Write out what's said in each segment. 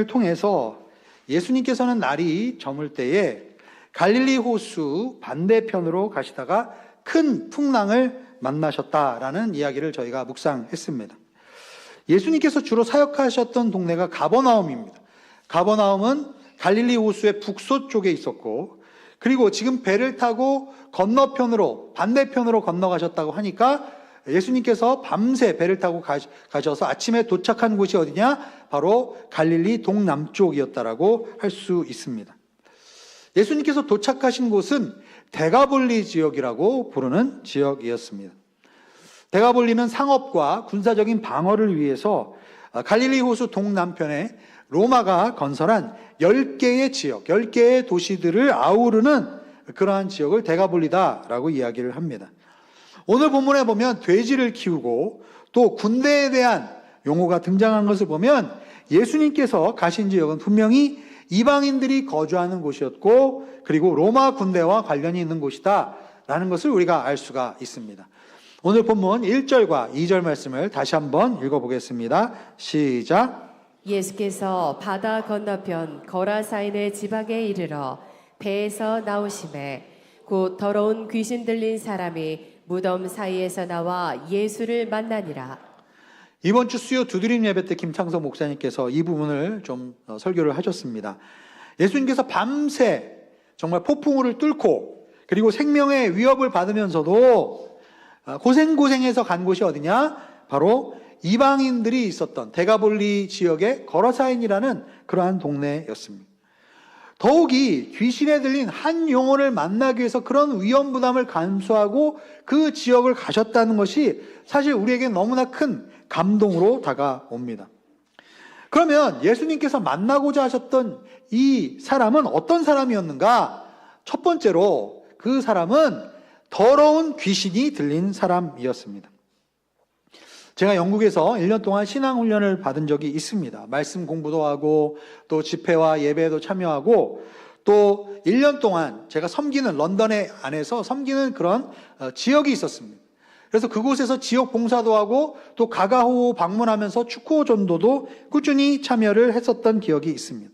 통해서 예수님께서는 날이 저물 때에 갈릴리 호수 반대편으로 가시다가 큰 풍랑을 만나셨다라는 이야기를 저희가 묵상했습니다. 예수님께서 주로 사역하셨던 동네가 가버나움입니다. 가버나움은 갈릴리 호수의 북서쪽에 있었고, 그리고 지금 배를 타고 건너편으로 반대편으로 건너가셨다고 하니까 예수님께서 밤새 배를 타고 가셔서 아침에 도착한 곳이 어디냐? 바로 갈릴리 동남쪽이었다라고 할 수 있습니다. 예수님께서 도착하신 곳은 데가볼리 지역이라고 부르는 지역이었습니다. 데가볼리는 상업과 군사적인 방어를 위해서 갈릴리 호수 동남편에 로마가 건설한 10개의 지역, 10개의 도시들을 아우르는 그러한 지역을 데가볼리다라고 이야기를 합니다. 오늘 본문에 보면 돼지를 키우고 또 군대에 대한 용어가 등장한 것을 보면 예수님께서 가신 지역은 분명히 이방인들이 거주하는 곳이었고, 그리고 로마 군대와 관련이 있는 곳이다 라는 것을 우리가 알 수가 있습니다. 오늘 본문 1절과 2절 말씀을 다시 한번 읽어보겠습니다. 시작. 예수께서 바다 건너편 거라사인의 지방에 이르러 배에서 나오심에 곧 더러운 귀신 들린 사람이 무덤 사이에서 나와 예수를 만나니라. 이번 주 수요 두드림 예배 때 김창석 목사님께서 이 부분을 좀 설교를 하셨습니다. 예수님께서 밤새 정말 폭풍우를 뚫고 그리고 생명의 위협을 받으면서도 고생해서 간 곳이 어디냐? 바로 이방인들이 있었던 데가볼리 지역의 거라사인이라는 그러한 동네였습니다. 더욱이 귀신에 들린 한 영혼을 만나기 위해서 그런 위험 부담을 감수하고 그 지역을 가셨다는 것이 사실 우리에게 너무나 큰 감동으로 다가옵니다. 그러면 예수님께서 만나고자 하셨던 이 사람은 어떤 사람이었는가? 첫 번째로 그 사람은 더러운 귀신이 들린 사람이었습니다. 제가 영국에서 1년 동안 신앙훈련을 받은 적이 있습니다. 말씀 공부도 하고 또 집회와 예배에도 참여하고 또 1년 동안 제가 섬기는 런던에 안에서 섬기는 그런 지역이 있었습니다. 그래서 그곳에서 지역 봉사도 하고 또 가가호 방문하면서 축구 전도도 꾸준히 참여를 했었던 기억이 있습니다.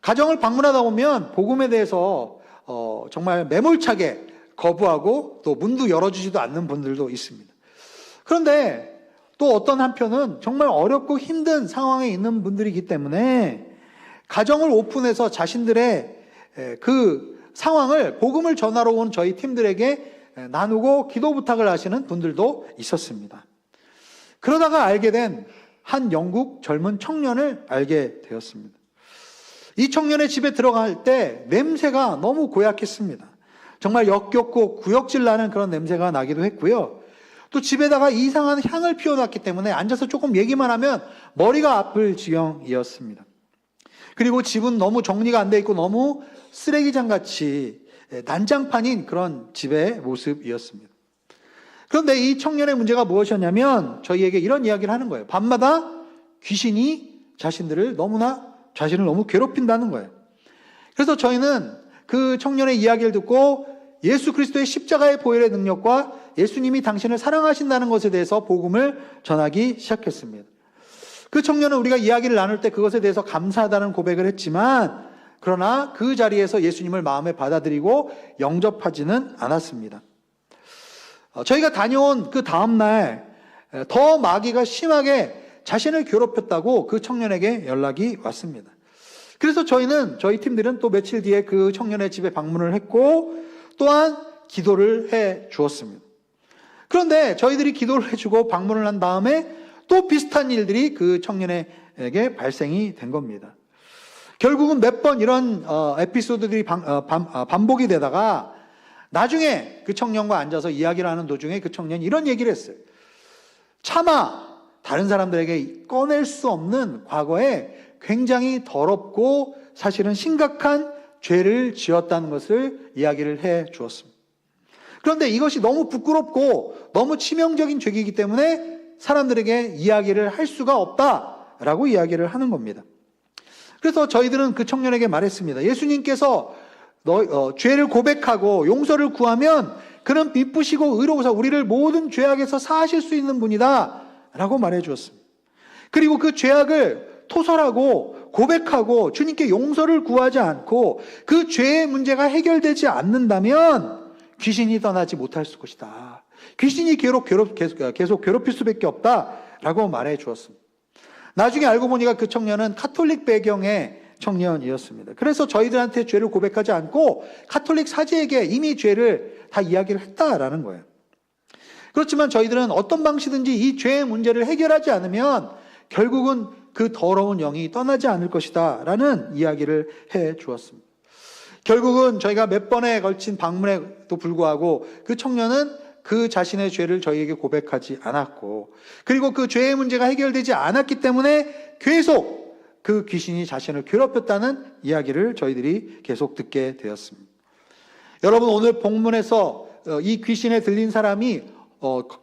가정을 방문하다 보면 복음에 대해서 정말 매몰차게 거부하고 또 문도 열어주지도 않는 분들도 있습니다. 그런데 또 어떤 한편은 정말 어렵고 힘든 상황에 있는 분들이기 때문에 가정을 오픈해서 자신들의 그 상황을 복음을 전하러 온 저희 팀들에게 나누고 기도 부탁을 하시는 분들도 있었습니다. 그러다가 알게 된 한 영국 젊은 청년을 알게 되었습니다. 이 청년의 집에 들어갈 때 냄새가 너무 고약했습니다. 정말 역겹고 구역질 나는 그런 냄새가 나기도 했고요. 또 집에다가 이상한 향을 피워놨기 때문에 앉아서 조금 얘기만 하면 머리가 아플 지경이었습니다. 그리고 집은 너무 정리가 안 돼 있고 너무 쓰레기장같이 난장판인 그런 집의 모습이었습니다. 그런데 이 청년의 문제가 무엇이었냐면 저희에게 이런 이야기를 하는 거예요. 밤마다 귀신이 자신을 너무 괴롭힌다는 거예요. 그래서 저희는 그 청년의 이야기를 듣고 예수 그리스도의 십자가의 보혈의 능력과 예수님이 당신을 사랑하신다는 것에 대해서 복음을 전하기 시작했습니다. 그 청년은 우리가 이야기를 나눌 때 그것에 대해서 감사하다는 고백을 했지만, 그러나 그 자리에서 예수님을 마음에 받아들이고 영접하지는 않았습니다. 저희가 다녀온 그 다음날 더 마귀가 심하게 자신을 괴롭혔다고 그 청년에게 연락이 왔습니다. 그래서 저희 팀들은 또 며칠 뒤에 그 청년의 집에 방문을 했고 또한 기도를 해 주었습니다. 그런데 저희들이 기도를 해주고 방문을 한 다음에 또 비슷한 일들이 그 청년에게 발생이 된 겁니다. 결국은 몇 번 이런 에피소드들이 반복이 되다가 나중에 그 청년과 앉아서 이야기를 하는 도중에 그 청년이 이런 얘기를 했어요. 차마 다른 사람들에게 꺼낼 수 없는 과거에 굉장히 더럽고 사실은 심각한 죄를 지었다는 것을 이야기를 해 주었습니다. 그런데 이것이 너무 부끄럽고 너무 치명적인 죄이기 때문에 사람들에게 이야기를 할 수가 없다라고 이야기를 하는 겁니다. 그래서 저희들은 그 청년에게 말했습니다. 예수님께서 죄를 고백하고 용서를 구하면 그는 미쁘시고 의로우사 우리를 모든 죄악에서 사하실 수 있는 분이다 라고 말해 주었습니다. 그리고 그 죄악을 토설하고 고백하고 주님께 용서를 구하지 않고 그 죄의 문제가 해결되지 않는다면 귀신이 떠나지 못할 것이다. 귀신이 계속 괴롭힐 수밖에 없다라고 말해 주었습니다. 나중에 알고 보니까 그 청년은 카톨릭 배경의 청년이었습니다. 그래서 저희들한테 죄를 고백하지 않고 카톨릭 사제에게 이미 죄를 다 이야기를 했다라는 거예요. 그렇지만 저희들은 어떤 방식이든지 이 죄의 문제를 해결하지 않으면 결국은 그 더러운 영이 떠나지 않을 것이다 라는 이야기를 해 주었습니다. 결국은 저희가 몇 번에 걸친 방문에도 불구하고 그 청년은 그 자신의 죄를 저희에게 고백하지 않았고, 그리고 그 죄의 문제가 해결되지 않았기 때문에 계속 그 귀신이 자신을 괴롭혔다는 이야기를 저희들이 계속 듣게 되었습니다. 여러분, 오늘 본문에서 이 귀신에 들린 사람이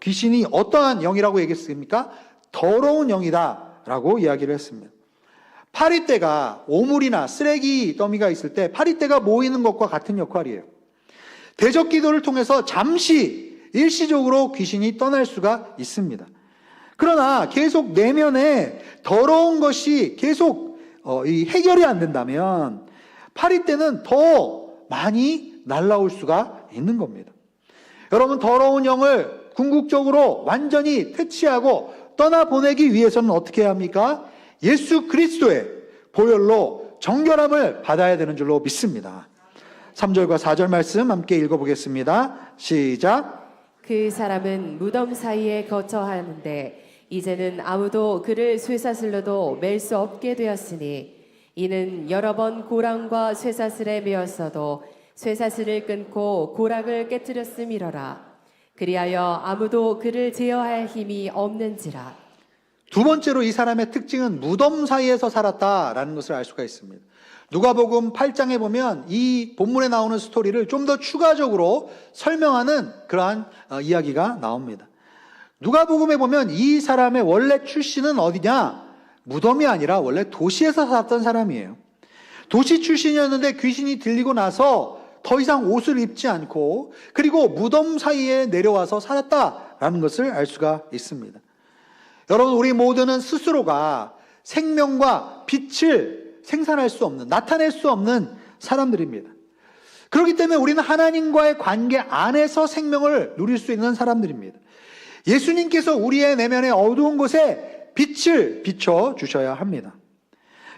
귀신이 어떠한 영이라고 얘기했습니까? 더러운 영이다 라고 이야기를 했습니다. 파리떼가 오물이나 쓰레기 더미가 있을 때 파리떼가 모이는 것과 같은 역할이에요. 대적 기도를 통해서 잠시 일시적으로 귀신이 떠날 수가 있습니다. 그러나 계속 내면에 더러운 것이 계속 해결이 안 된다면 파리떼는 더 많이 날아올 수가 있는 겁니다. 여러분, 더러운 영을 궁극적으로 완전히 퇴치하고 떠나보내기 위해서는 어떻게 해야 합니까? 예수 그리스도의 보혈로 정결함을 받아야 되는 줄로 믿습니다. 3절과 4절 말씀 함께 읽어보겠습니다. 시작. 그 사람은 무덤 사이에 거처하는데 이제는 아무도 그를 쇠사슬로도 맬 수 없게 되었으니 이는 여러 번 고랑과 쇠사슬에 매었어도 쇠사슬을 끊고 고랑을 깨뜨렸음이러라. 그리하여 아무도 그를 제어할 힘이 없는지라. 두 번째로 이 사람의 특징은 무덤 사이에서 살았다라는 것을 알 수가 있습니다. 누가복음 8장에 보면 이 본문에 나오는 스토리를 좀 더 추가적으로 설명하는 그러한 이야기가 나옵니다. 누가복음에 보면 이 사람의 원래 출신은 어디냐? 무덤이 아니라 원래 도시에서 살았던 사람이에요. 도시 출신이었는데 귀신이 들리고 나서 더 이상 옷을 입지 않고 그리고 무덤 사이에 내려와서 살았다라는 것을 알 수가 있습니다. 여러분, 우리 모두는 스스로가 생명과 빛을 생산할 수 없는, 나타낼 수 없는 사람들입니다. 그렇기 때문에 우리는 하나님과의 관계 안에서 생명을 누릴 수 있는 사람들입니다. 예수님께서 우리의 내면의 어두운 곳에 빛을 비춰 주셔야 합니다.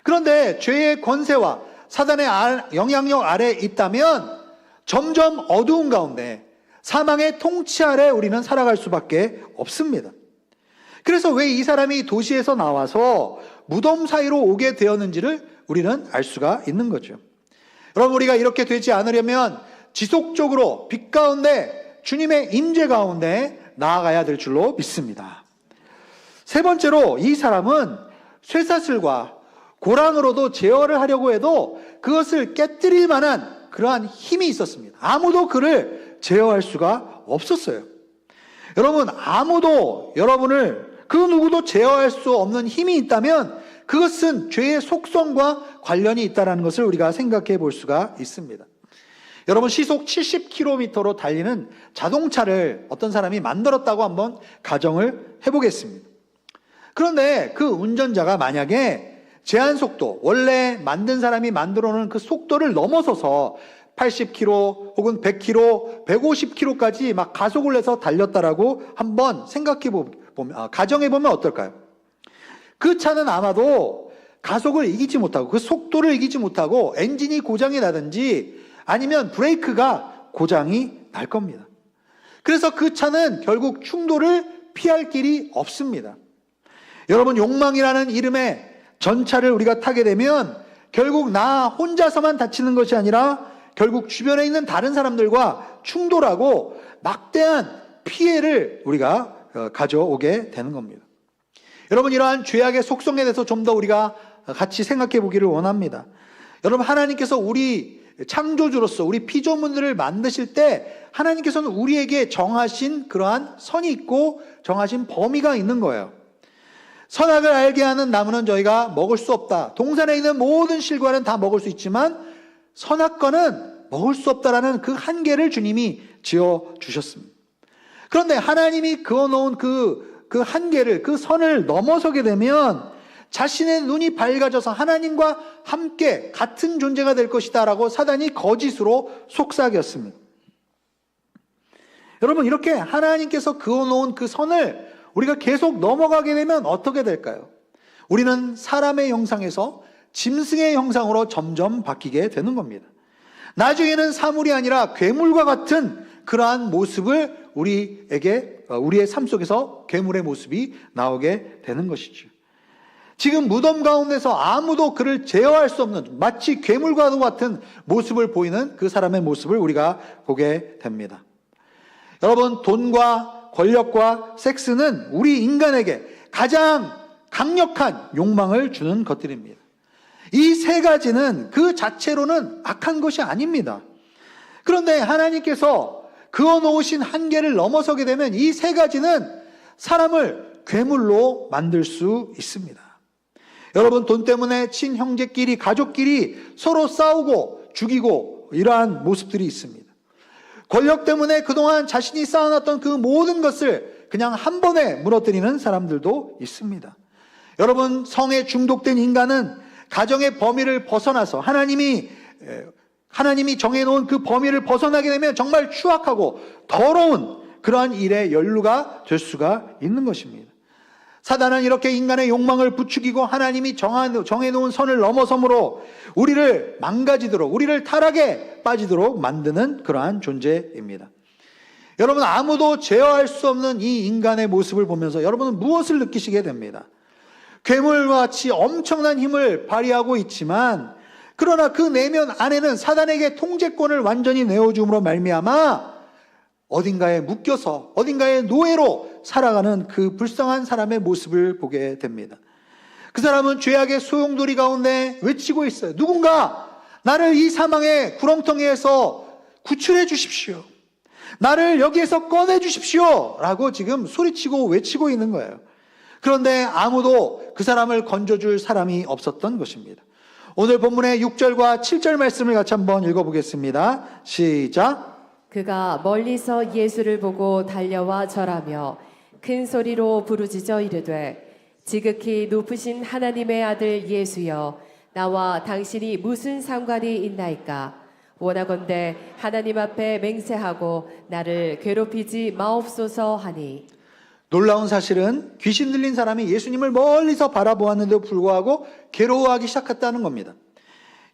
그런데 죄의 권세와 사단의 영향력 아래에 있다면 점점 어두운 가운데 사망의 통치 아래 우리는 살아갈 수밖에 없습니다. 그래서 왜 이 사람이 도시에서 나와서 무덤 사이로 오게 되었는지를 우리는 알 수가 있는 거죠. 여러분, 우리가 이렇게 되지 않으려면 지속적으로 빛 가운데 주님의 임재 가운데 나아가야 될 줄로 믿습니다. 세 번째로 이 사람은 쇠사슬과 고랑으로도 제어를 하려고 해도 그것을 깨뜨릴 만한 그러한 힘이 있었습니다. 아무도 그를 제어할 수가 없었어요. 여러분, 아무도 여러분을 그 누구도 제어할 수 없는 힘이 있다면 그것은 죄의 속성과 관련이 있다는 것을 우리가 생각해 볼 수가 있습니다. 여러분, 시속 70km로 달리는 자동차를 어떤 사람이 만들었다고 한번 가정을 해보겠습니다. 그런데 그 운전자가 만약에 제한 속도, 원래 만든 사람이 만들어 놓은 그 속도를 넘어서서 80km 혹은 100km, 150km까지 막 가속을 해서 달렸다라고 한번 생각해 보면, 가정해 보면 어떨까요? 그 차는 아마도 가속을 이기지 못하고 그 속도를 이기지 못하고 엔진이 고장이 나든지 아니면 브레이크가 고장이 날 겁니다. 그래서 그 차는 결국 충돌을 피할 길이 없습니다. 여러분, 욕망이라는 이름의 전차를 우리가 타게 되면 결국 나 혼자서만 다치는 것이 아니라 결국 주변에 있는 다른 사람들과 충돌하고 막대한 피해를 우리가 가져오게 되는 겁니다. 여러분, 이러한 죄악의 속성에 대해서 좀 더 우리가 같이 생각해 보기를 원합니다. 여러분, 하나님께서 우리 창조주로서 우리 피조물들을 만드실 때 하나님께서는 우리에게 정하신 그러한 선이 있고 정하신 범위가 있는 거예요. 선악을 알게 하는 나무는 저희가 먹을 수 없다. 동산에 있는 모든 실과는 다 먹을 수 있지만 선악과는 먹을 수 없다라는 그 한계를 주님이 지어 주셨습니다. 그런데 하나님이 그어놓은 그 한계를, 그 선을 넘어서게 되면 자신의 눈이 밝아져서 하나님과 함께 같은 존재가 될 것이다 라고 사단이 거짓으로 속삭였습니다. 여러분, 이렇게 하나님께서 그어놓은 그 선을 우리가 계속 넘어가게 되면 어떻게 될까요? 우리는 사람의 형상에서 짐승의 형상으로 점점 바뀌게 되는 겁니다. 나중에는 사물이 아니라 괴물과 같은 그러한 모습을 우리의 삶 속에서 괴물의 모습이 나오게 되는 것이죠. 지금 무덤 가운데서 아무도 그를 제어할 수 없는 마치 괴물과도 같은 모습을 보이는 그 사람의 모습을 우리가 보게 됩니다. 여러분, 돈과 권력과 섹스는 우리 인간에게 가장 강력한 욕망을 주는 것들입니다. 이 세 가지는 그 자체로는 악한 것이 아닙니다. 그런데 하나님께서 그어놓으신 한계를 넘어서게 되면 이 세 가지는 사람을 괴물로 만들 수 있습니다. 여러분, 돈 때문에 친형제끼리, 가족끼리 서로 싸우고 죽이고 이러한 모습들이 있습니다. 권력 때문에 그동안 자신이 쌓아놨던 그 모든 것을 그냥 한 번에 무너뜨리는 사람들도 있습니다. 여러분, 성에 중독된 인간은 가정의 범위를 벗어나서 하나님이 정해놓은 그 범위를 벗어나게 되면 정말 추악하고 더러운 그러한 일에 연루가 될 수가 있는 것입니다. 사단은 이렇게 인간의 욕망을 부추기고 하나님이 정해놓은 선을 넘어섬으로 우리를 망가지도록, 우리를 타락에 빠지도록 만드는 그러한 존재입니다. 여러분, 아무도 제어할 수 없는 이 인간의 모습을 보면서 여러분은 무엇을 느끼시게 됩니다? 괴물과 같이 엄청난 힘을 발휘하고 있지만, 그러나 그 내면 안에는 사단에게 통제권을 완전히 내어줌으로 말미암아 어딘가에 묶여서 어딘가에 노예로 살아가는 그 불쌍한 사람의 모습을 보게 됩니다. 그 사람은 죄악의 소용돌이 가운데 외치고 있어요. 누군가 나를 이 사망의 구렁텅이에서 구출해 주십시오. 나를 여기에서 꺼내 주십시오. 라고 지금 소리치고 외치고 있는 거예요. 그런데 아무도 그 사람을 건져줄 사람이 없었던 것입니다. 오늘 본문의 6절과 7절 말씀을 같이 한번 읽어보겠습니다. 시작. 그가 멀리서 예수를 보고 달려와 절하며 큰 소리로 부르짖어 이르되 지극히 높으신 하나님의 아들 예수여, 나와 당신이 무슨 상관이 있나이까? 원하건대 하나님 앞에 맹세하고 나를 괴롭히지 마옵소서 하니. 놀라운 사실은 귀신 들린 사람이 예수님을 멀리서 바라보았는데도 불구하고 괴로워하기 시작했다는 겁니다.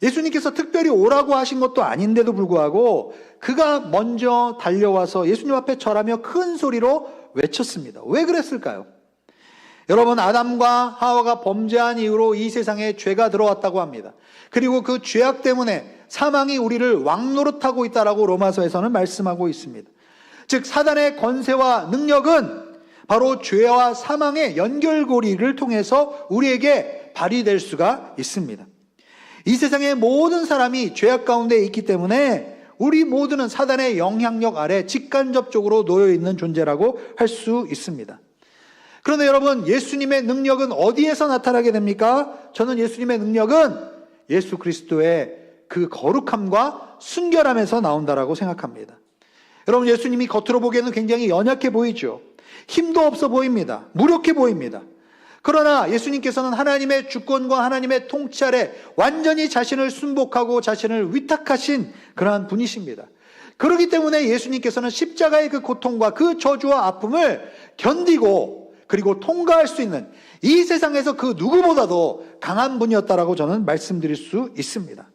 예수님께서 특별히 오라고 하신 것도 아닌데도 불구하고 그가 먼저 달려와서 예수님 앞에 절하며 큰 소리로 외쳤습니다. 왜 그랬을까요? 여러분, 아담과 하와가 범죄한 이후로 이 세상에 죄가 들어왔다고 합니다. 그리고 그 죄악 때문에 사망이 우리를 왕노릇하고 있다라고 로마서에서는 말씀하고 있습니다. 즉, 사단의 권세와 능력은 바로 죄와 사망의 연결고리를 통해서 우리에게 발휘될 수가 있습니다. 이 세상의 모든 사람이 죄악 가운데 있기 때문에 우리 모두는 사단의 영향력 아래 직간접적으로 놓여 있는 존재라고 할 수 있습니다. 그런데 여러분, 예수님의 능력은 어디에서 나타나게 됩니까? 저는 예수님의 능력은 예수 그리스도의 그 거룩함과 순결함에서 나온다라고 생각합니다. 여러분, 예수님이 겉으로 보기에는 굉장히 연약해 보이죠. 힘도 없어 보입니다. 무력해 보입니다. 그러나 예수님께서는 하나님의 주권과 하나님의 통치 아래 완전히 자신을 순복하고 자신을 위탁하신 그러한 분이십니다. 그렇기 때문에 예수님께서는 십자가의 그 고통과 그 저주와 아픔을 견디고 그리고 통과할 수 있는 이 세상에서 그 누구보다도 강한 분이었다라고 저는 말씀드릴 수 있습니다.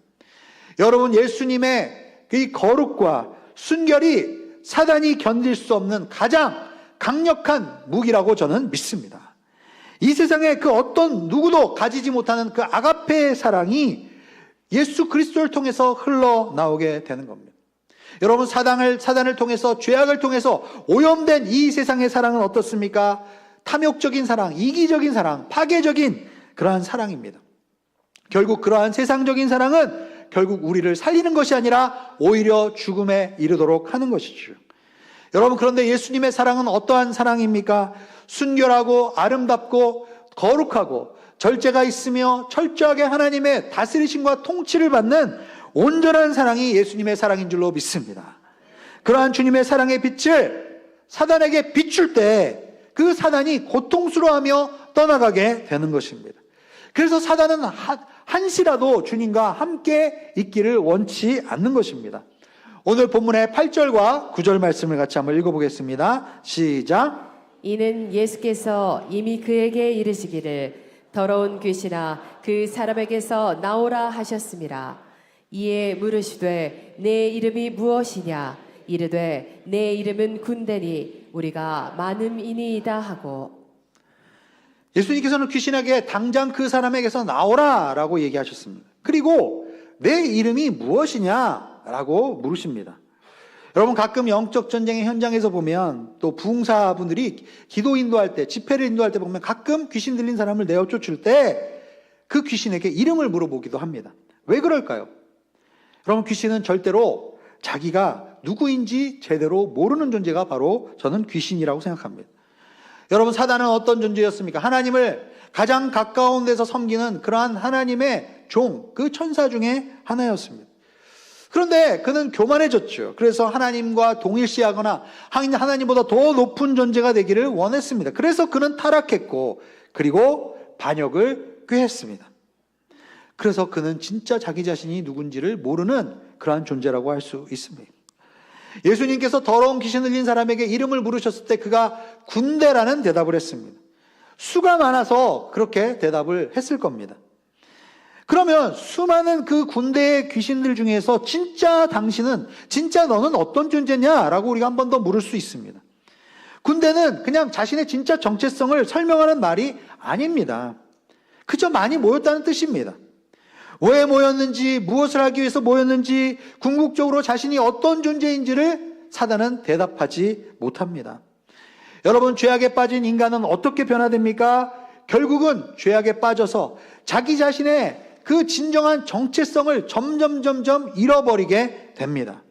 여러분, 예수님의 이 거룩과 순결이 사단이 견딜 수 없는 가장 강력한 무기라고 저는 믿습니다. 이 세상에 그 어떤 누구도 가지지 못하는 그 아가페의 사랑이 예수 그리스도를 통해서 흘러나오게 되는 겁니다. 여러분, 사단을 통해서, 죄악을 통해서 오염된 이 세상의 사랑은 어떻습니까? 탐욕적인 사랑, 이기적인 사랑, 파괴적인 그러한 사랑입니다. 결국 그러한 세상적인 사랑은 결국 우리를 살리는 것이 아니라 오히려 죽음에 이르도록 하는 것이죠. 여러분, 그런데 예수님의 사랑은 어떠한 사랑입니까? 순결하고 아름답고 거룩하고 절제가 있으며 철저하게 하나님의 다스리심과 통치를 받는 온전한 사랑이 예수님의 사랑인 줄로 믿습니다. 그러한 주님의 사랑의 빛을 사단에게 비출 때 그 사단이 고통스러워하며 떠나가게 되는 것입니다. 그래서 사단은 한시라도 주님과 함께 있기를 원치 않는 것입니다. 오늘 본문의 8절과 9절 말씀을 같이 한번 읽어보겠습니다. 시작. 이는 예수께서 이미 그에게 이르시기를 더러운 귀신아 그 사람에게서 나오라 하셨습니다. 이에 물으시되 내 이름이 무엇이냐 이르되 내 이름은 군대니 우리가 많음이니이다 하고. 예수님께서는 귀신에게 당장 그 사람에게서 나오라 라고 얘기하셨습니다. 그리고 내 이름이 무엇이냐 라고 물으십니다. 여러분, 가끔 영적 전쟁의 현장에서 보면 또 부흥사분들이 기도 인도할 때, 집회를 인도할 때 보면 가끔 귀신 들린 사람을 내어 쫓을 때 그 귀신에게 이름을 물어보기도 합니다. 왜 그럴까요? 여러분, 귀신은 절대로 자기가 누구인지 제대로 모르는 존재가 바로 저는 귀신이라고 생각합니다. 여러분, 사단은 어떤 존재였습니까? 하나님을 가장 가까운 데서 섬기는 그러한 하나님의 종, 그 천사 중에 하나였습니다. 그런데 그는 교만해졌죠. 그래서 하나님과 동일시하거나 하나님보다 더 높은 존재가 되기를 원했습니다. 그래서 그는 타락했고, 그리고 반역을 꾀했습니다. 그래서 그는 진짜 자기 자신이 누군지를 모르는 그러한 존재라고 할 수 있습니다. 예수님께서 더러운 귀신 들린 사람에게 이름을 물으셨을 때 그가 군대라는 대답을 했습니다. 수가 많아서 그렇게 대답을 했을 겁니다. 그러면 수많은 그 군대의 귀신들 중에서 진짜 당신은, 진짜 너는 어떤 존재냐라고 우리가 한 번 더 물을 수 있습니다. 군대는 그냥 자신의 진짜 정체성을 설명하는 말이 아닙니다. 그저 많이 모였다는 뜻입니다. 왜 모였는지, 무엇을 하기 위해서 모였는지, 궁극적으로 자신이 어떤 존재인지를 사단은 대답하지 못합니다. 여러분, 죄악에 빠진 인간은 어떻게 변화됩니까? 결국은 죄악에 빠져서 자기 자신의 그 진정한 정체성을 점점 잃어버리게 됩니다.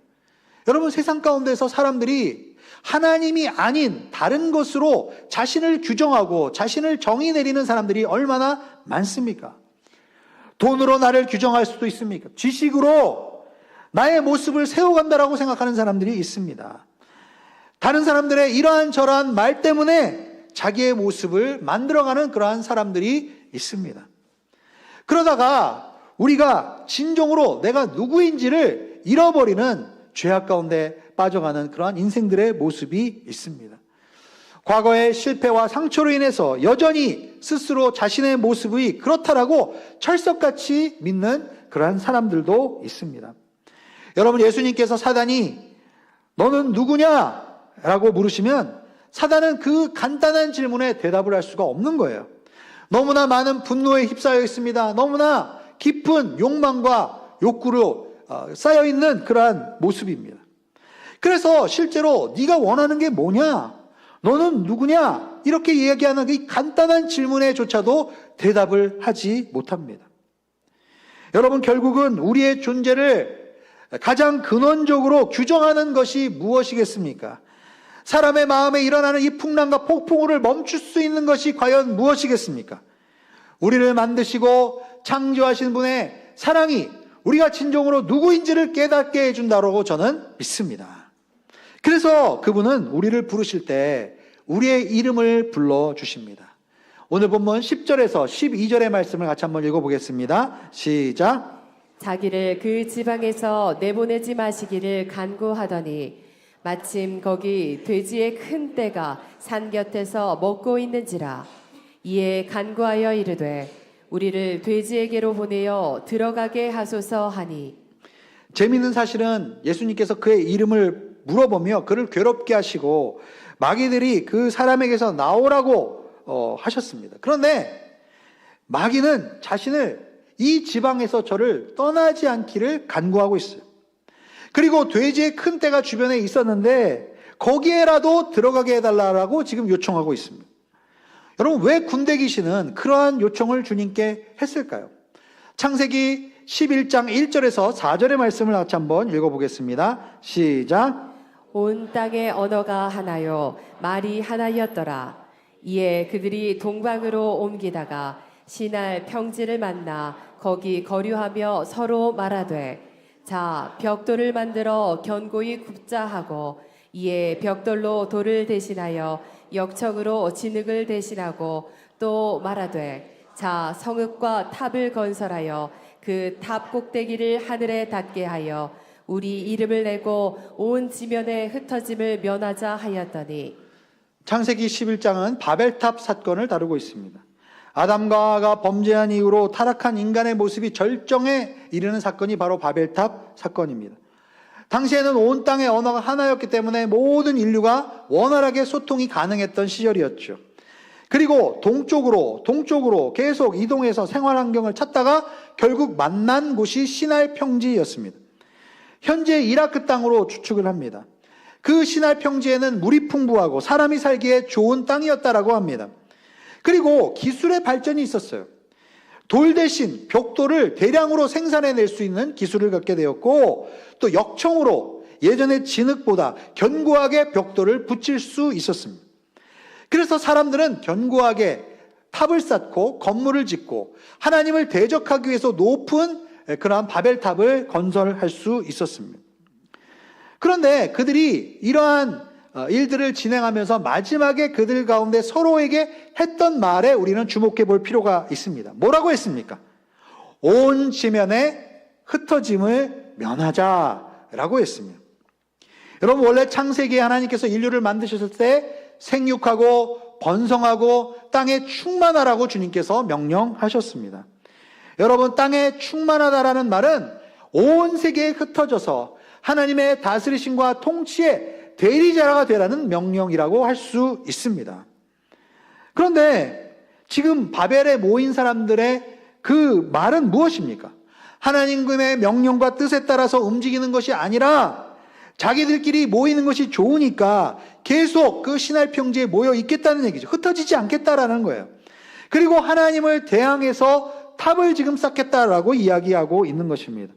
여러분, 세상 가운데서 사람들이 하나님이 아닌 다른 것으로 자신을 규정하고 자신을 정의 내리는 사람들이 얼마나 많습니까? 돈으로 나를 규정할 수도 있습니까? 지식으로 나의 모습을 세워간다라고 생각하는 사람들이 있습니다. 다른 사람들의 이러한 저러한 말 때문에 자기의 모습을 만들어가는 그러한 사람들이 있습니다. 그러다가 우리가 진정으로 내가 누구인지를 잃어버리는 죄악 가운데 빠져가는 그러한 인생들의 모습이 있습니다. 과거의 실패와 상처로 인해서 여전히 스스로 자신의 모습이 그렇다라고 철석같이 믿는 그러한 사람들도 있습니다. 여러분, 예수님께서 사단이 너는 누구냐? 라고 물으시면 사단은 그 간단한 질문에 대답을 할 수가 없는 거예요. 너무나 많은 분노에 휩싸여 있습니다. 너무나 깊은 욕망과 욕구로 쌓여있는 그러한 모습입니다. 그래서 실제로 네가 원하는 게 뭐냐? 너는 누구냐? 이렇게 이야기하는 이 간단한 질문에조차도 대답을 하지 못합니다. 여러분, 결국은 우리의 존재를 가장 근원적으로 규정하는 것이 무엇이겠습니까? 사람의 마음에 일어나는 이 풍랑과 폭풍우를 멈출 수 있는 것이 과연 무엇이겠습니까? 우리를 만드시고 창조하신 분의 사랑이 우리가 진정으로 누구인지를 깨닫게 해준다고 저는 믿습니다. 그래서 그분은 우리를 부르실 때 우리의 이름을 불러주십니다. 오늘 본문 10절에서 12절의 말씀을 같이 한번 읽어보겠습니다. 시작. 자기를 그 지방에서 내보내지 마시기를 간구하더니 마침 거기 돼지의 큰 떼가 산 곁에서 먹고 있는지라. 이에 간구하여 이르되 우리를 돼지에게로 보내어 들어가게 하소서 하니. 재미있는 사실은 예수님께서 그의 이름을 물어보며 그를 괴롭게 하시고 마귀들이 그 사람에게서 나오라고 하셨습니다. 그런데 마귀는 자신을 이 지방에서 저를 떠나지 않기를 간구하고 있어요. 그리고 돼지의 큰 떼가 주변에 있었는데 거기에라도 들어가게 해달라고 지금 요청하고 있습니다. 여러분, 왜 군대 귀신은 그러한 요청을 주님께 했을까요? 창세기 11장 1절에서 4절의 말씀을 같이 한번 읽어보겠습니다. 시작. 온 땅의 언어가 하나요 말이 하나였더라. 이에 그들이 동방으로 옮기다가 신할 평지를 만나 거기 거류하며 서로 말하되 자 벽돌을 만들어 견고히 굽자 하고 이에 벽돌로 돌을 대신하여 역청으로 진흙을 대신하고 또 말하되 자, 성읍과 탑을 건설하여 그 탑 꼭대기를 하늘에 닿게 하여 우리 이름을 내고 온 지면에 흩어짐을 면하자 하였더니 창세기 11장은 바벨탑 사건을 다루고 있습니다. 아담과 하와가 범죄한 이후로 타락한 인간의 모습이 절정에 이르는 사건이 바로 바벨탑 사건입니다. 당시에는 온 땅의 언어가 하나였기 때문에 모든 인류가 원활하게 소통이 가능했던 시절이었죠. 그리고 동쪽으로 계속 이동해서 생활 환경을 찾다가 결국 만난 곳이 시날 평지였습니다. 현재 이라크 땅으로 추측을 합니다. 그 시날 평지에는 물이 풍부하고 사람이 살기에 좋은 땅이었다라고 합니다. 그리고 기술의 발전이 있었어요. 돌 대신 벽돌을 대량으로 생산해낼 수 있는 기술을 갖게 되었고, 또 역청으로 예전의 진흙보다 견고하게 벽돌을 붙일 수 있었습니다. 그래서 사람들은 견고하게 탑을 쌓고 건물을 짓고 하나님을 대적하기 위해서 높은 그러한 바벨탑을 건설할 수 있었습니다. 그런데 그들이 이러한 일들을 진행하면서 마지막에 그들 가운데 서로에게 했던 말에 우리는 주목해 볼 필요가 있습니다. 뭐라고 했습니까? 온 지면에 흩어짐을 면하자라고 했습니다. 여러분, 원래 창세기에 하나님께서 인류를 만드셨을 때 생육하고 번성하고 땅에 충만하라고 주님께서 명령하셨습니다. 여러분, 땅에 충만하다라는 말은 온 세계에 흩어져서 하나님의 다스리심과 통치의 대리자가 되라는 명령이라고 할 수 있습니다. 그런데 지금 바벨에 모인 사람들의 그 말은 무엇입니까? 하나님의 명령과 뜻에 따라서 움직이는 것이 아니라 자기들끼리 모이는 것이 좋으니까 계속 그 시날 평지에 모여 있겠다는 얘기죠. 흩어지지 않겠다라는 거예요. 그리고 하나님을 대항해서 탑을 지금 쌓겠다라고 이야기하고 있는 것입니다.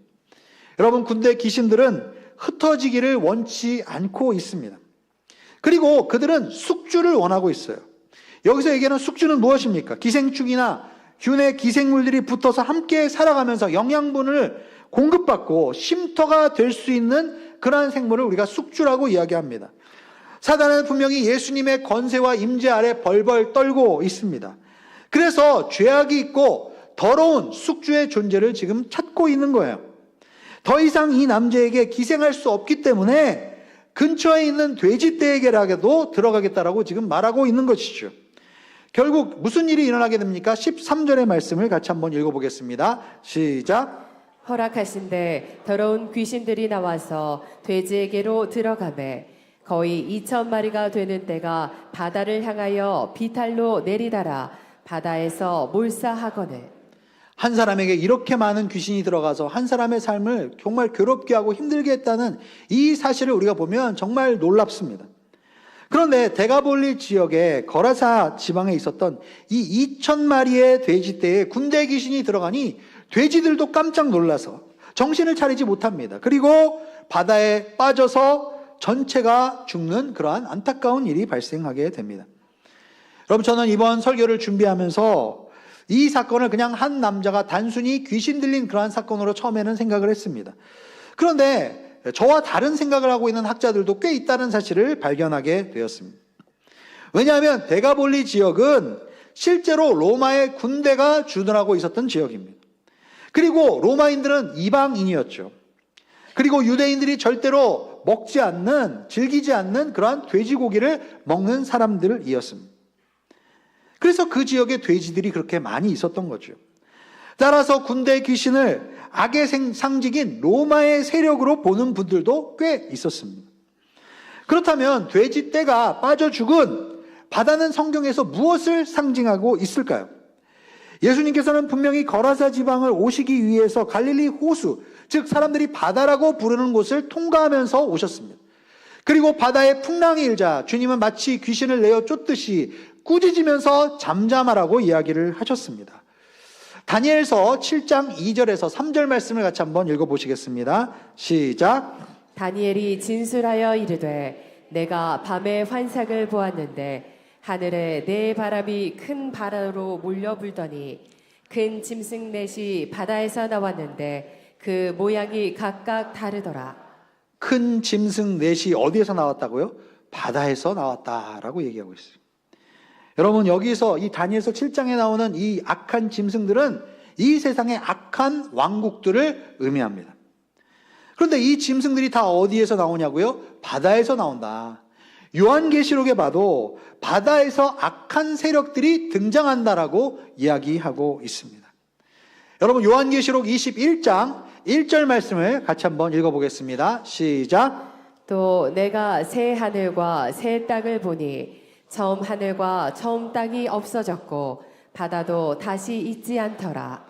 여러분, 군대 귀신들은 흩어지기를 원치 않고 있습니다. 그리고 그들은 숙주를 원하고 있어요. 여기서 얘기하는 숙주는 무엇입니까? 기생충이나 균의 기생물들이 붙어서 함께 살아가면서 영양분을 공급받고 쉼터가 될 수 있는 그러한 생물을 우리가 숙주라고 이야기합니다. 사단은 분명히 예수님의 권세와 임재 아래 벌벌 떨고 있습니다. 그래서 죄악이 있고 더러운 숙주의 존재를 지금 찾고 있는 거예요. 더 이상 이 남자에게 기생할 수 없기 때문에 근처에 있는 돼지떼에게라도 들어가겠다라고 지금 말하고 있는 것이죠. 결국 무슨 일이 일어나게 됩니까? 13절의 말씀을 같이 한번 읽어보겠습니다. 시작. 허락하신데 더러운 귀신들이 나와서 돼지에게로 들어가매 거의 2,000마리가 되는 때가 바다를 향하여 비탈로 내리다라 바다에서 몰사하거늘. 한 사람에게 이렇게 많은 귀신이 들어가서 한 사람의 삶을 정말 괴롭게 하고 힘들게 했다는 이 사실을 우리가 보면 정말 놀랍습니다. 그런데 데가볼리 지역의 거라사 지방에 있었던 이 2,000마리의 돼지떼에 군대 귀신이 들어가니 돼지들도 깜짝 놀라서 정신을 차리지 못합니다. 그리고 바다에 빠져서 전체가 죽는 그러한 안타까운 일이 발생하게 됩니다. 여러분, 저는 이번 설교를 준비하면서 이 사건을 그냥 한 남자가 단순히 귀신 들린 그러한 사건으로 처음에는 생각을 했습니다. 그런데 저와 다른 생각을 하고 있는 학자들도 꽤 있다는 사실을 발견하게 되었습니다. 왜냐하면 데가볼리 지역은 실제로 로마의 군대가 주둔하고 있었던 지역입니다. 그리고 로마인들은 이방인이었죠. 그리고 유대인들이 절대로 먹지 않는, 즐기지 않는 그러한 돼지고기를 먹는 사람들이었습니다. 그래서 그 지역에 돼지들이 그렇게 많이 있었던 거죠. 따라서 군대 귀신을 악의 상징인 로마의 세력으로 보는 분들도 꽤 있었습니다. 그렇다면 돼지떼가 빠져 죽은 바다는 성경에서 무엇을 상징하고 있을까요? 예수님께서는 분명히 거라사 지방을 오시기 위해서 갈릴리 호수, 즉 사람들이 바다라고 부르는 곳을 통과하면서 오셨습니다. 그리고 바다에 풍랑이 일자 주님은 마치 귀신을 내어 쫓듯이 꾸짖으면서 잠잠하라고 이야기를 하셨습니다. 다니엘서 7장 2절에서 3절 말씀을 같이 한번 읽어보시겠습니다. 시작. 다니엘이 진술하여 이르되 내가 밤에 환상을 보았는데 하늘에 네 바람이 큰 바다로 몰려 불더니 큰 짐승 넷이 바다에서 나왔는데 그 모양이 각각 다르더라. 큰 짐승 넷이 어디에서 나왔다고요? 바다에서 나왔다라고 얘기하고 있어요. 여러분, 여기서 이 다니엘서 7장에 나오는 이 악한 짐승들은 이 세상의 악한 왕국들을 의미합니다. 그런데 이 짐승들이 다 어디에서 나오냐고요? 바다에서 나온다. 요한계시록에 봐도 바다에서 악한 세력들이 등장한다라고 이야기하고 있습니다. 여러분, 요한계시록 21장 1절 말씀을 같이 한번 읽어보겠습니다. 시작. 또 내가 새 하늘과 새 땅을 보니 처음 하늘과 처음 땅이 없어졌고 바다도 다시 있지 않더라.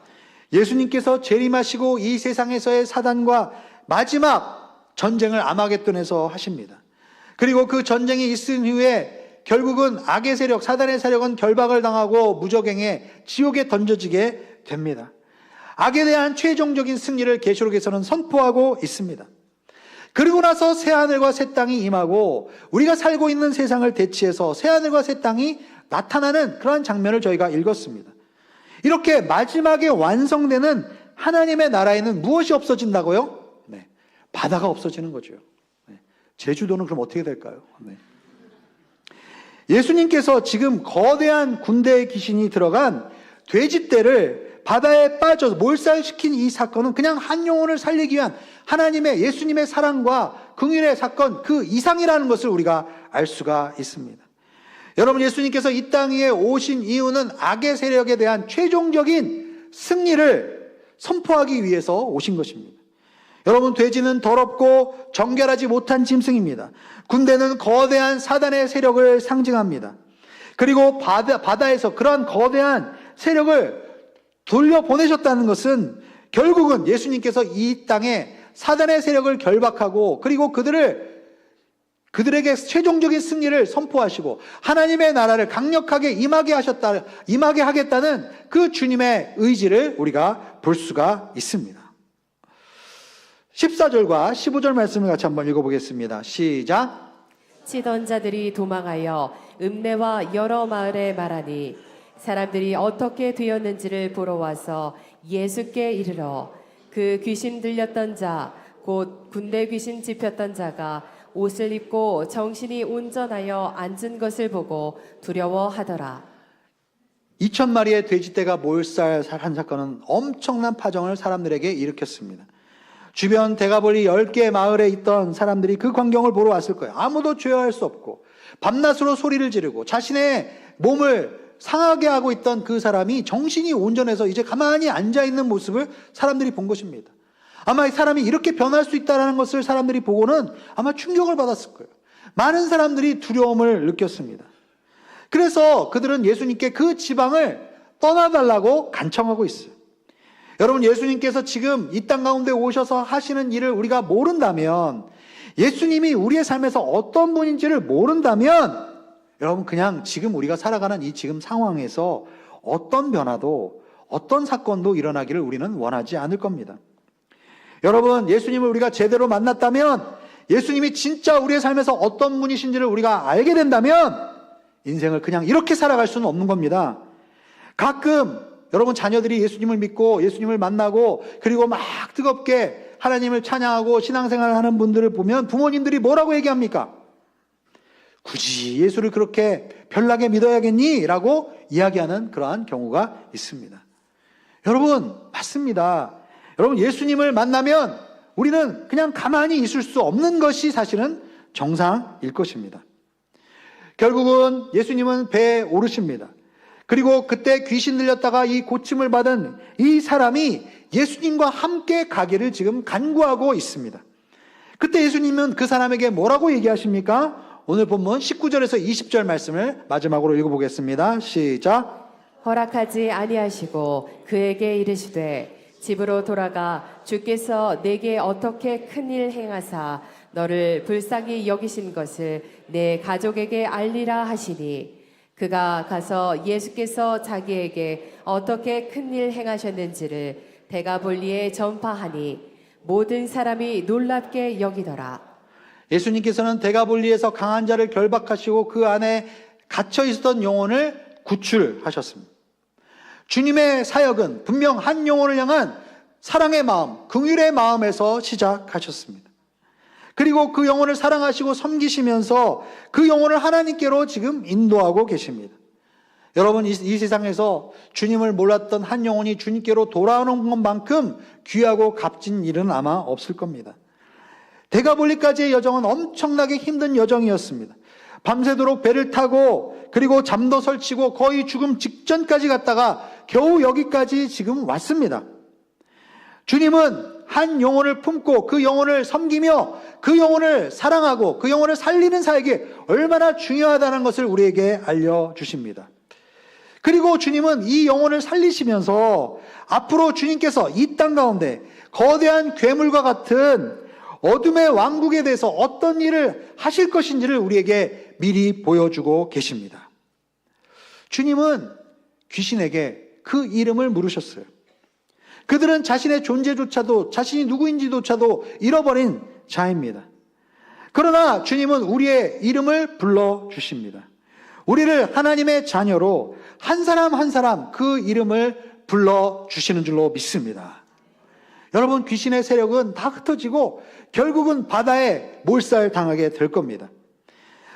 예수님께서 재림하시고 이 세상에서의 사단과 마지막 전쟁을 아마겟돈에서 하십니다. 그리고 그 전쟁이 있은 후에 결국은 악의 세력, 사단의 세력은 결박을 당하고 무저갱에 지옥에 던져지게 됩니다. 악에 대한 최종적인 승리를 계시록에서는 선포하고 있습니다. 그리고 나서 새하늘과 새 땅이 임하고 우리가 살고 있는 세상을 대치해서 새하늘과 새 땅이 나타나는 그러한 장면을 저희가 읽었습니다. 이렇게 마지막에 완성되는 하나님의 나라에는 무엇이 없어진다고요? 네, 바다가 없어지는 거죠. 네, 제주도는 그럼 어떻게 될까요? 네. 예수님께서 지금 거대한 군대의 귀신이 들어간 돼지떼를 바다에 빠져서 몰살시킨 이 사건은 그냥 한 영혼을 살리기 위한 하나님의 예수님의 사랑과 긍휼의 사건 그 이상이라는 것을 우리가 알 수가 있습니다. 여러분, 예수님께서 이 땅 위에 오신 이유는 악의 세력에 대한 최종적인 승리를 선포하기 위해서 오신 것입니다. 여러분, 돼지는 더럽고 정결하지 못한 짐승입니다. 군대는 거대한 사단의 세력을 상징합니다. 그리고 바다에서 그러한 거대한 세력을 돌려보내셨다는 것은 결국은 예수님께서 이 땅에 사단의 세력을 결박하고 그리고 그들에게 최종적인 승리를 선포하시고 하나님의 나라를 강력하게 임하게 하겠다는 그 주님의 의지를 우리가 볼 수가 있습니다. 14절과 15절 말씀을 같이 한번 읽어보겠습니다. 시작. 치던 자들이 도망하여 읍내와 여러 마을에 말하니 사람들이 어떻게 되었는지를 보러 와서 예수께 이르러 그 귀신 들렸던 자 곧 군대 귀신 집혔던 자가 옷을 입고 정신이 온전하여 앉은 것을 보고 두려워하더라. 2,000마리의 돼지떼가 몰살한 사건은 엄청난 파정을 사람들에게 일으켰습니다. 주변 대가벌리 10개 마을에 있던 사람들이 그 광경을 보러 왔을 거예요. 아무도 죄어할 수 없고 밤낮으로 소리를 지르고 자신의 몸을 상하게 하고 있던 그 사람이 정신이 온전해서 이제 가만히 앉아있는 모습을 사람들이 본 것입니다. 아마 이 사람이 이렇게 변할 수 있다는 것을 사람들이 보고는 아마 충격을 받았을 거예요. 많은 사람들이 두려움을 느꼈습니다. 그래서 그들은 예수님께 그 지방을 떠나달라고 간청하고 있어요. 여러분, 예수님께서 지금 이 땅 가운데 오셔서 하시는 일을 우리가 모른다면, 예수님이 우리의 삶에서 어떤 분인지를 모른다면, 여러분, 그냥 지금 우리가 살아가는 이 지금 상황에서 어떤 변화도 어떤 사건도 일어나기를 우리는 원하지 않을 겁니다. 여러분, 예수님을 우리가 제대로 만났다면, 예수님이 진짜 우리의 삶에서 어떤 분이신지를 우리가 알게 된다면 인생을 그냥 이렇게 살아갈 수는 없는 겁니다. 가끔 여러분, 자녀들이 예수님을 믿고 예수님을 만나고 그리고 막 뜨겁게 하나님을 찬양하고 신앙생활을 하는 분들을 보면 부모님들이 뭐라고 얘기합니까? 굳이 예수를 그렇게 별나게 믿어야겠니? 라고 이야기하는 그러한 경우가 있습니다. 여러분, 맞습니다. 여러분, 예수님을 만나면 우리는 그냥 가만히 있을 수 없는 것이 사실은 정상일 것입니다. 결국은 예수님은 배에 오르십니다. 그리고 그때 귀신 들렸다가 이 고침을 받은 이 사람이 예수님과 함께 가기를 지금 간구하고 있습니다. 그때 예수님은 그 사람에게 뭐라고 얘기하십니까? 오늘 본문 19절에서 20절 말씀을 마지막으로 읽어보겠습니다. 시작. 허락하지 아니하시고 그에게 이르시되 집으로 돌아가 주께서 내게 어떻게 큰일 행하사 너를 불쌍히 여기신 것을 내 가족에게 알리라 하시니 그가 가서 예수께서 자기에게 어떻게 큰일 행하셨는지를 대가볼리에 전파하니 모든 사람이 놀랍게 여기더라. 예수님께서는 대가볼리에서 강한 자를 결박하시고 그 안에 갇혀 있었던 영혼을 구출하셨습니다. 주님의 사역은 분명 한 영혼을 향한 사랑의 마음, 긍휼의 마음에서 시작하셨습니다. 그리고 그 영혼을 사랑하시고 섬기시면서 그 영혼을 하나님께로 지금 인도하고 계십니다. 여러분, 이 세상에서 주님을 몰랐던 한 영혼이 주님께로 돌아오는 것만큼 귀하고 값진 일은 아마 없을 겁니다. 대가볼리까지의 여정은 엄청나게 힘든 여정이었습니다. 밤새도록 배를 타고 그리고 잠도 설치고 거의 죽음 직전까지 갔다가 겨우 여기까지 지금 왔습니다. 주님은 한 영혼을 품고 그 영혼을 섬기며 그 영혼을 사랑하고 그 영혼을 살리는 사역이 얼마나 중요하다는 것을 우리에게 알려주십니다. 그리고 주님은 이 영혼을 살리시면서 앞으로 주님께서 이 땅 가운데 거대한 괴물과 같은 어둠의 왕국에 대해서 어떤 일을 하실 것인지를 우리에게 미리 보여주고 계십니다. 주님은 귀신에게 그 이름을 물으셨어요. 그들은 자신의 존재조차도, 자신이 누구인지조차도 잃어버린 자입니다. 그러나 주님은 우리의 이름을 불러주십니다. 우리를 하나님의 자녀로 한 사람 한 사람 그 이름을 불러주시는 줄로 믿습니다. 여러분, 귀신의 세력은 다 흩어지고 결국은 바다에 몰살당하게 될 겁니다.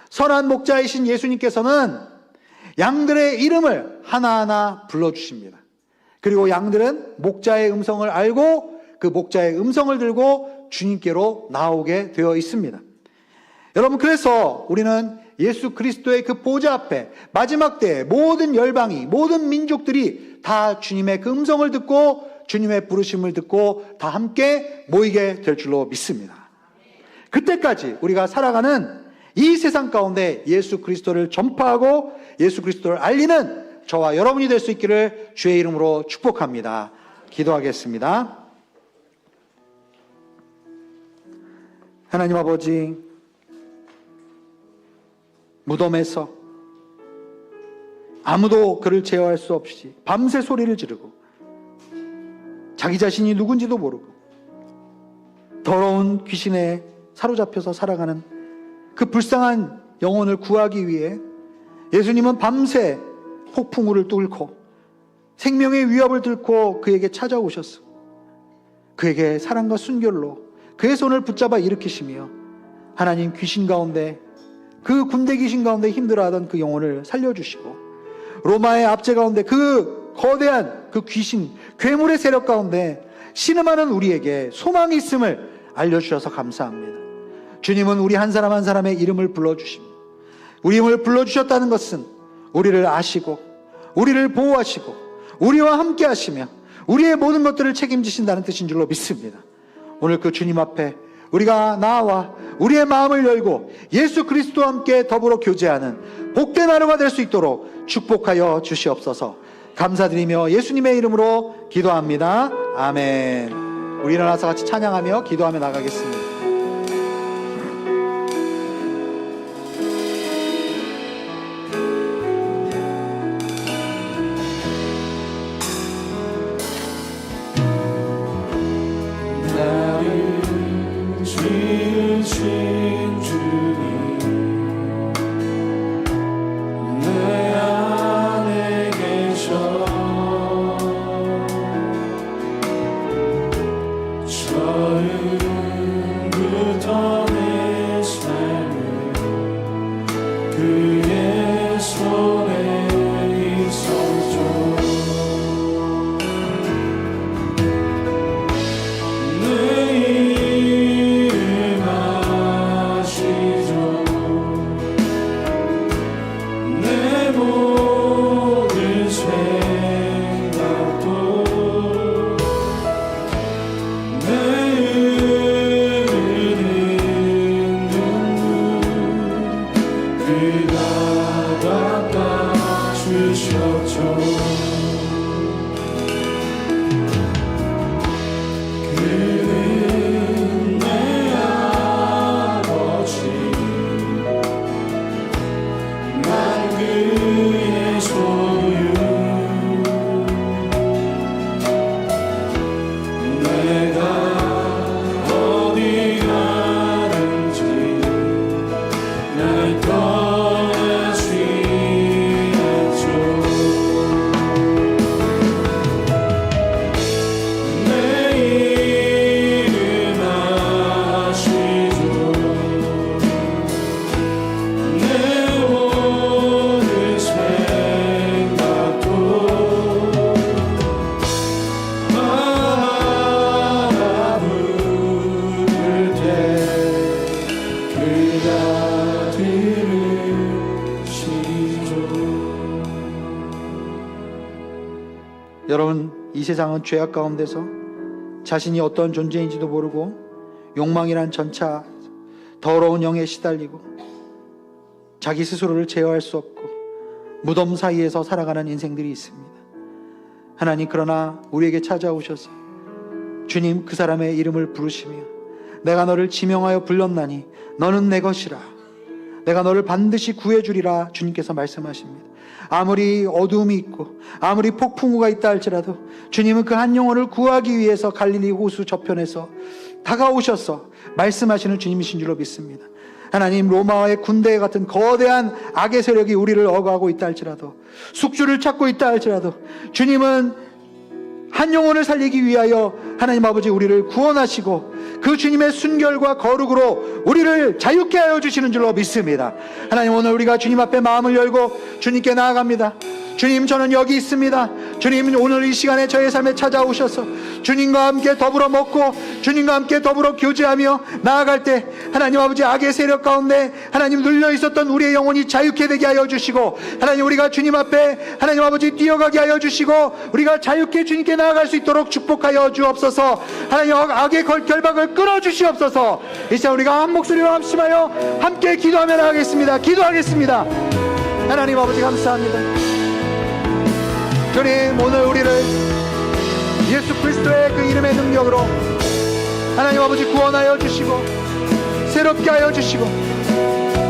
선한 목자이신 예수님께서는 양들의 이름을 하나하나 불러주십니다. 그리고 양들은 목자의 음성을 알고 그 목자의 음성을 들고 주님께로 나오게 되어 있습니다. 여러분, 그래서 우리는 예수 그리스도의 그 보좌 앞에 마지막 때에 모든 열방이, 모든 민족들이 다 주님의 그 음성을 듣고 주님의 부르심을 듣고 다 함께 모이게 될 줄로 믿습니다. 그때까지 우리가 살아가는 이 세상 가운데 예수 그리스도를 전파하고 예수 그리스도를 알리는 저와 여러분이 될 수 있기를 주의 이름으로 축복합니다. 기도하겠습니다. 하나님 아버지, 무덤에서 아무도 그를 제어할 수 없이 밤새 소리를 지르고 자기 자신이 누군지도 모르고 더러운 귀신에 사로잡혀서 살아가는 그 불쌍한 영혼을 구하기 위해 예수님은 밤새 폭풍우를 뚫고 생명의 위협을 뚫고 그에게 찾아오셨어. 그에게 사랑과 순결로 그의 손을 붙잡아 일으키시며 하나님, 귀신 가운데, 그 군대 귀신 가운데 힘들어하던 그 영혼을 살려주시고 로마의 압제 가운데 그 거대한 그 귀신, 괴물의 세력 가운데 신음하는 우리에게 소망이 있음을 알려주셔서 감사합니다. 주님은 우리 한 사람 한 사람의 이름을 불러주십니다. 우리 이름을 불러주셨다는 것은 우리를 아시고 우리를 보호하시고 우리와 함께 하시며 우리의 모든 것들을 책임지신다는 뜻인 줄로 믿습니다. 오늘 그 주님 앞에 우리가 나와 우리의 마음을 열고 예수 그리스도와 함께 더불어 교제하는 복된 하루가 될 수 있도록 축복하여 주시옵소서. 감사드리며 예수님의 이름으로 기도합니다. 아멘. 우리 일어나서 같이 찬양하며 기도하며 나가겠습니다. 여러분, 이 세상은 죄악 가운데서 자신이 어떤 존재인지도 모르고 욕망이란 전차 더러운 영에 시달리고 자기 스스로를 제어할 수 없고 무덤 사이에서 살아가는 인생들이 있습니다. 하나님, 그러나 우리에게 찾아오셔서 주님 그 사람의 이름을 부르시며 내가 너를 지명하여 불렀나니 너는 내 것이라, 내가 너를 반드시 구해주리라 주님께서 말씀하십니다. 아무리 어두움이 있고 아무리 폭풍우가 있다 할지라도 주님은 그 한 영혼을 구하기 위해서 갈릴리 호수 저편에서 다가오셔서 말씀하시는 주님이신 줄로 믿습니다. 하나님, 로마의 군대 같은 거대한 악의 세력이 우리를 억압하고 있다 할지라도, 숙주를 찾고 있다 할지라도 주님은 한 영혼을 살리기 위하여 하나님 아버지 우리를 구원하시고 그 주님의 순결과 거룩으로 우리를 자유케 하여 주시는 줄로 믿습니다. 하나님, 오늘 우리가 주님 앞에 마음을 열고 주님께 나아갑니다. 주님, 저는 여기 있습니다. 주님, 오늘 이 시간에 저의 삶에 찾아오셔서 주님과 함께 더불어 먹고 주님과 함께 더불어 교제하며 나아갈 때 하나님 아버지 악의 세력 가운데 하나님 눌려 있었던 우리의 영혼이 자유케 되게 하여 주시고, 하나님 우리가 주님 앞에 하나님 아버지 뛰어가게 하여 주시고 우리가 자유케 주님께 나아갈 수 있도록 축복하여 주옵소서. 하나님, 악의 결박을 끊어 주시옵소서. 이 시간 우리가 한 목소리로 합심하여 함께 기도하며 나가겠습니다. 기도하겠습니다. 하나님 아버지, 감사합니다. 주님, 오늘 우리를 예수 그리스도의 그 이름의 능력으로 하나님 아버지 구원하여 주시고 새롭게 하여 주시고,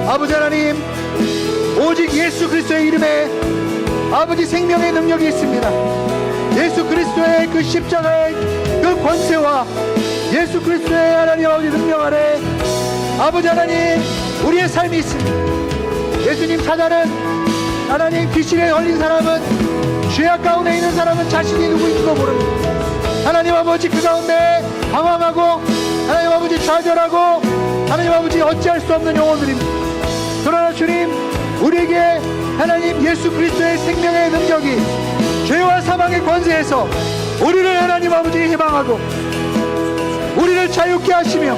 아버지 하나님, 오직 예수 그리스도의 이름에 아버지 생명의 능력이 있습니다. 예수 그리스도의 그 십자가의 그 권세와 예수 그리스도의 하나님 아버지 능력 아래 아버지 하나님 우리의 삶이 있습니다. 예수님 찾아는 하나님 귀신에 걸린 사람은, 죄악 가운데 있는 사람은 자신이 누구인지도 모릅니다. 하나님 아버지 그 가운데 방황하고 하나님 아버지 좌절하고 하나님 아버지 어찌할 수 없는 영혼들입니다. 그러나 주님, 우리에게 하나님 예수 그리스도의 생명의 능력이 죄와 사망의 권세에서 우리를 하나님 아버지 해방하고 우리를 자유케 하시며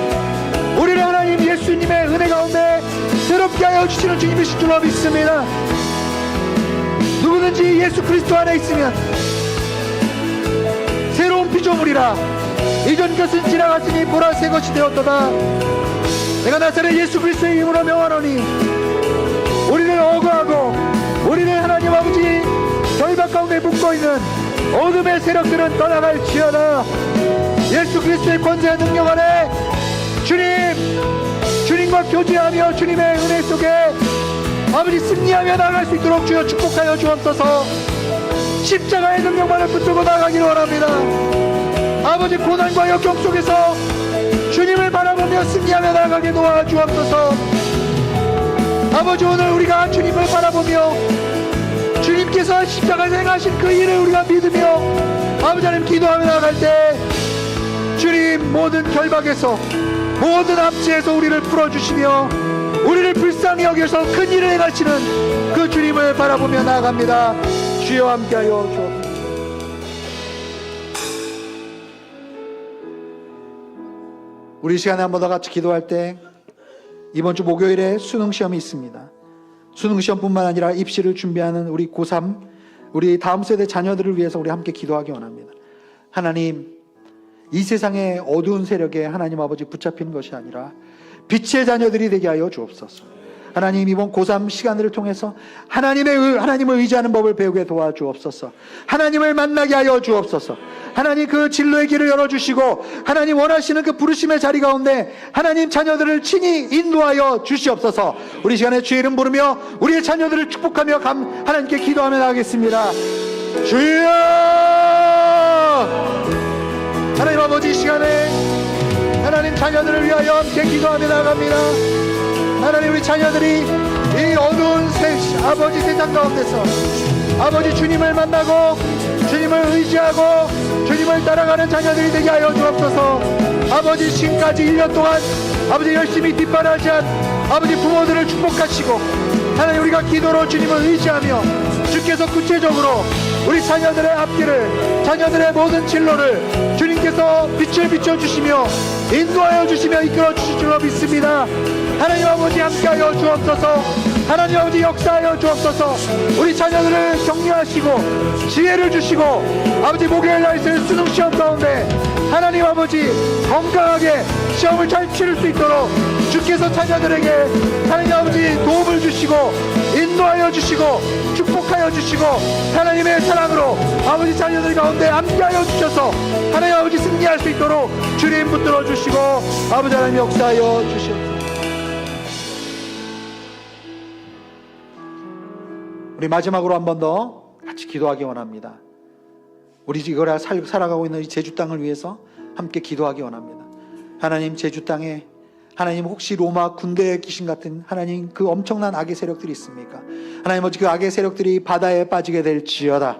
우리를 하나님 예수님의 은혜 가운데 새롭게 하여 주시는 주님이신 줄로 믿습니다. 누구든지 예수 그리스도 안에 있으면 새로운 피조물이라, 이전 것은 지나갔으니 보라 새 것이 되었도다. 내가 나사렛 예수 그리스도의 이름으로 명하노니 우리를 억울하고 우리를 하나님 아버지 절박 가운데 묶어있는 어둠의 세력들은 떠나갈지어다. 예수 그리스도의 권세와 능력 안에 주님과 교제하며 주님의 은혜 속에 아버지 승리하며 나아갈 수 있도록 주여 축복하여 주옵소서. 십자가의 능력만을 붙들고 나가기를 원합니다. 아버지, 고난과 역경 속에서 주님을 바라보며 승리하며 나아가게 도와주옵소서. 아버지, 오늘 우리가 주님을 바라보며 주님께서 십자가에서 행하신 그 일을 우리가 믿으며 아버지 하나님 기도하며 나아갈 때 주님 모든 결박에서 모든 압제에서 우리를 풀어주시며 우리를 불쌍히 여겨서 큰 일을 행하시는 그 주님을 바라보며 나아갑니다. 주여 함께하여 주옵소서. 우리 시간에 한번 더 같이 기도할 때 이번 주 목요일에 수능시험이 있습니다. 수능시험뿐만 아니라 입시를 준비하는 우리 고3, 우리 다음 세대 자녀들을 위해서 우리 함께 기도하기 원합니다. 하나님, 이 세상의 어두운 세력에 하나님 아버지 붙잡히는 것이 아니라 빛의 자녀들이 되게 하여 주옵소서. 하나님, 이번 고3 시간을 통해서 하나님을 의지하는 법을 배우게 도와주옵소서. 하나님을 만나게 하여 주옵소서. 하나님, 그 진로의 길을 열어주시고 하나님 원하시는 그 부르심의 자리 가운데 하나님 자녀들을 친히 인도하여 주시옵소서. 우리 시간에 주의 이름 부르며 우리의 자녀들을 축복하며 하나님께 기도하며 나가겠습니다. 주여! 하나님 아버지, 이 시간에 하나님 자녀들을 위하여 함께 기도하며 나갑니다. 하나님, 우리 자녀들이 이 어두운 아버지 세상 가운데서 아버지 주님을 만나고 주님을 의지하고 주님을 따라가는 자녀들이 되게 하여 주옵소서. 아버지, 지금까지 1년 동안 아버지 열심히 뒷바라지한 아버지 부모들을 축복하시고 하나님, 우리가 기도로 주님을 의지하며 주께서 구체적으로 우리 자녀들의 앞길을, 자녀들의 모든 진로를 주님께서 빛을 비춰주시며 인도하여 주시며 이끌어 주실 줄로 믿습니다. 하나님 아버지, 함께하여 주옵소서. 하나님 아버지 역사하여 주옵소서. 우리 자녀들을 격려하시고 지혜를 주시고 아버지 목요일 날 있을 수능 시험 가운데 하나님 아버지 건강하게 시험을 잘 치를 수 있도록 주께서 자녀들에게 하나님 아버지 도움을 주시고 인도하여 주시고 축복하여 주시고 하나님의 사랑으로 아버지 자녀들 가운데 함께하여 주셔서 하나님 아버지 승리할 수 있도록 주님 붙들어 주시고 아버지 하나님 역사하여 주시옵소서. 우리 마지막으로 한 번 더 같이 기도하기 원합니다. 우리 이거라 살아가고 있는 이 제주 땅을 위해서 함께 기도하기 원합니다. 하나님, 제주 땅에 하나님 혹시 로마 군대의 귀신 같은 하나님 그 엄청난 악의 세력들이 있습니까? 하나님 아버지 그 악의 세력들이 바다에 빠지게 될지어다.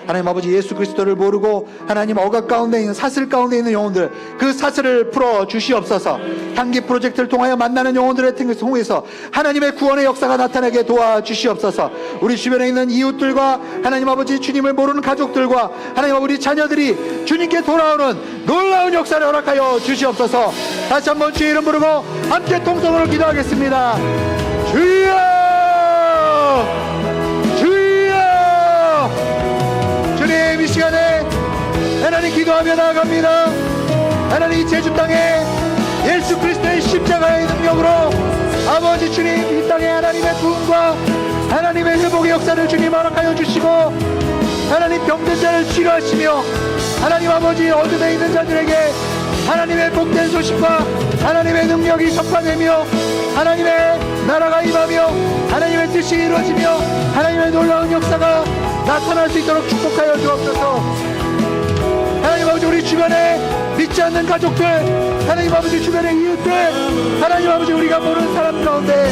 하나님 아버지 예수 그리스도를 모르고 하나님 억압 가운데 있는 사슬 가운데 있는 영혼들 그 사슬을 풀어 주시옵소서. 향기 프로젝트를 통하여 만나는 영혼들을 통해서 하나님의 구원의 역사가 나타나게 도와주시옵소서. 우리 주변에 있는 이웃들과 하나님 아버지 주님을 모르는 가족들과 하나님 아버지 우리 자녀들이 주님께 돌아오는 놀라운 역사를 허락하여 주시옵소서. 다시 한번 주의 이름 부르고 함께 통성으로 기도하겠습니다. 주여 주님, 이 시간에 하나님 기도하며 나아갑니다. 하나님, 이 제주 땅에 예수 그리스도의 십자가의 능력으로 아버지 주님 이 땅에 하나님의 구원과 하나님의 회복의 역사를 주님 허락하여 주시고 하나님 병든 자를 치료하시며 하나님 아버지 어둠에 있는 자들에게 하나님의 복된 소식과 하나님의 능력이 전파되며 하나님의 나라가 임하며 하나님의 뜻이 이루어지며 하나님의 놀라운 역사가 나타날 수 있도록 축복하여 주옵소서. 하나님 아버지 우리 주변에 믿지 않는 가족들 하나님 아버지 주변의 이웃들 하나님 아버지 우리가 모르는 사람 가운데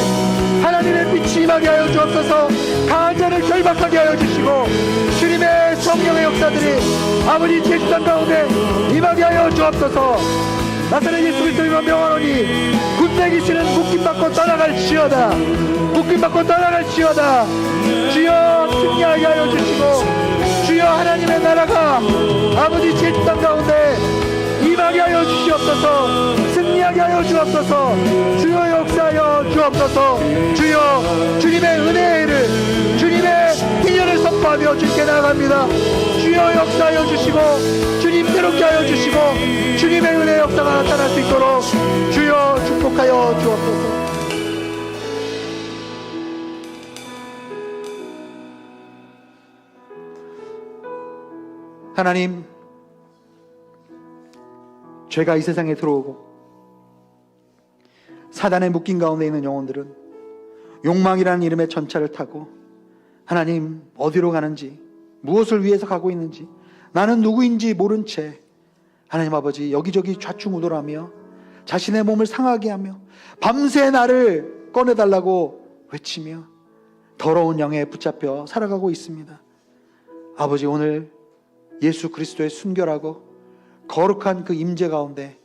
하나님의 빛이 임하게 하여 주옵소서. 강한 자를 결박하게 하여 주시고 주님의 성령의 역사들이 아버지 제주 땅 가운데 임하게 하여 주옵소서. 나사렛 예수 그리스도의 명하노니 군대 귀신은 묶임받고 떠나갈지어다. 묶임받고 떠나갈지어다. 주여 승리하게 하여 주시고 주여 하나님의 나라가 아버지 제주 땅 가운데 임하게 하여 주시옵소서. 승리하게 하여 주옵소서. 주여 역사하여 주옵소서. 주여 주님의 은혜를 주님의 희년을 선포하며 주께 나아갑니다. 주여 역사하여 주시고 주님 새롭게 하여 주시고 주님의 은혜의 역사가 나타날 수 있도록 주여 축복하여 주옵소서. 하나님, 죄가 이 세상에 들어오고 사단의 묶인 가운데 있는 영혼들은 욕망이라는 이름의 전차를 타고 하나님 어디로 가는지 무엇을 위해서 가고 있는지 나는 누구인지 모른 채 하나님 아버지 여기저기 좌충우돌하며 자신의 몸을 상하게 하며 밤새 나를 꺼내달라고 외치며 더러운 영에 붙잡혀 살아가고 있습니다. 아버지, 오늘 예수 그리스도의 순결하고 거룩한 그 임재 가운데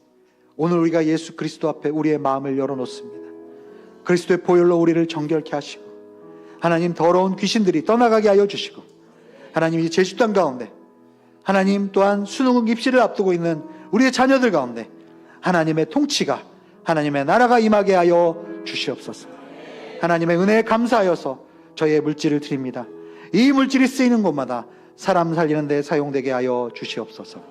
오늘 우리가 예수 그리스도 앞에 우리의 마음을 열어놓습니다. 그리스도의 보혈로 우리를 정결케 하시고 하나님 더러운 귀신들이 떠나가게 하여 주시고 하나님 이 제주 땅 가운데 하나님 또한 수능 입시를 앞두고 있는 우리의 자녀들 가운데 하나님의 통치가 하나님의 나라가 임하게 하여 주시옵소서. 하나님의 은혜에 감사하여서 저희의 물질을 드립니다. 이 물질이 쓰이는 곳마다 사람 살리는 데 사용되게 하여 주시옵소서.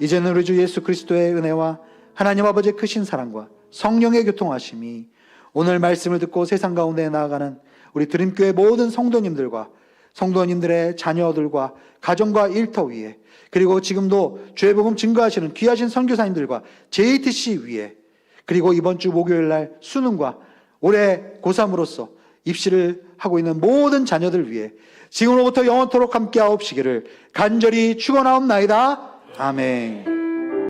이제는 우리 주 예수 그리스도의 은혜와 하나님 아버지의 크신 사랑과 성령의 교통하심이 오늘 말씀을 듣고 세상 가운데 나아가는 우리 드림교회 모든 성도님들과 성도님들의 자녀들과 가정과 일터 위에 그리고 지금도 주의 복음 증거하시는 귀하신 선교사님들과 JTC 위에 그리고 이번 주 목요일 날 수능과 올해 고3으로서 입시를 하고 있는 모든 자녀들 위해 지금으로부터 영원토록 함께하옵시기를 간절히 축원하옵나이다. 아멘.